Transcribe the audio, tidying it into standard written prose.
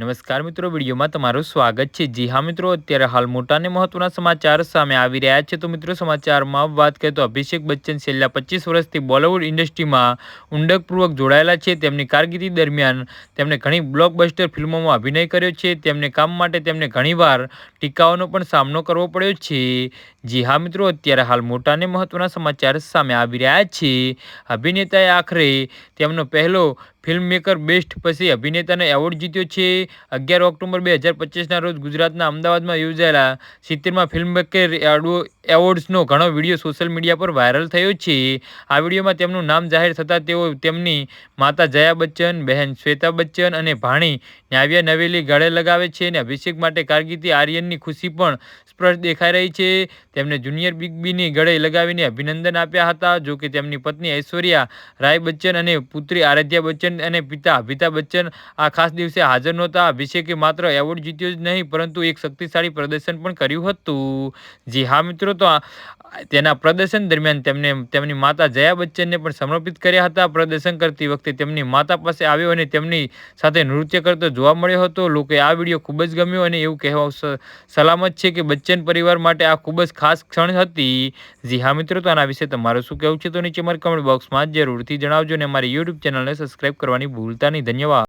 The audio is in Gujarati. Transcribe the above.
નમસ્કાર મિત્રો, વિડીયોમાં તમારું સ્વાગત છે। જી હા મિત્રો, અત્યારે હાલ મોટા અને મહત્વના સમાચાર સામે આવી રહ્યા છે। તો મિત્રો, સમાચારમાં વાત કરીએ તો અભિષેક બચ્ચન છેલ્લા 25 વર્ષથી બોલિવૂડ ઇન્ડસ્ટ્રીમાં ઊંડાણપૂર્વક જોડાયેલા છે। તેમની કારકિર્દી દરમિયાન તેમણે ઘણી બ્લોકબસ્ટર ફિલ્મોમાં અભિનય કર્યો છે। તેમને કામ માટે તેમને ઘણીવાર ટીકાઓનો પણ સામનો કરવો પડ્યો છે। જી હા મિત્રો, અત્યારે હાલ મોટા અને મહત્વના સમાચાર સામે આવી રહ્યા છે। અભિનેતાએ આખરે તેમનો પહેલો ફિલ્મમેકર બેસ્ટ પછી અભિનેતાનો એવોર્ડ જીત્યો છે। 11 ઓક્ટોબર 2025ના રોજ ગુજરાતના અમદાવાદમાં યોજાયેલા 70મા ફિલ્મમેકર એવોર્ડ્સનો ઘણો વિડીયો સોશિયલ મીડિયા પર વાયરલ થયો છે। આ વિડીયોમાં તેમનું નામ જાહેર થતાં તેઓ તેમની માતા જયા બચ્ચન, બહેન શ્વેતા બચ્ચન અને ભાણી ન્યાવ્યા નવેલી ગળે લગાવે છે અને અભિષેક માટે કારકિર્દી આર્યનની ખુશી પણ સ્પષ્ટ દેખાઈ રહી છે। તેમને જુનિયર બિગ બીની ગળે લગાવીને અભિનંદન આપ્યા હતા। જોકે તેમની પત્ની ઐશ્વર્યા રાય બચ્ચન અને પુત્રી આરાધ્યા બચ્ચન અને પિતા અમિતાભ બચ્ચન આ ખાસ દિવસે હાજર નહોતા। અભિષેકે માત્ર એવોર્ડ જીત્યો જ નહીં પરંતુ એક શક્તિશાળી પ્રદર્શન પણ કર્યું હતું। જી હા મિત્રો, તો તેના પ્રદર્શન દરમિયાન તેમની માતા જયા બચ્ચનને પણ સમર્પિત કર્યા હતા। પ્રદર્શન કરતી વખતે તેમની માતા પાસે આવ્યો અને તેમની સાથે નૃત્ય કરતો જોવા મળ્યો હતો। લોકોએ આ વિડીયો ખૂબ જ ગમ્યો અને એવું કહેવા સલામત છે કે બચ્ચન પરિવાર માટે આ ખૂબ જ ખાસ ક્ષણ હતી। જી હા મિત્રો, તો આના વિશે તમારું શું કહેવું છે તો નીચે મારી કમેન્ટ બોક્સમાં જરૂરથી જણાવજો અને અમારી યુટ્યુબ ચેનલને સબસ્ક્રાઈબ કરવાની ભૂલતા નહીં। ધન્યવાદ।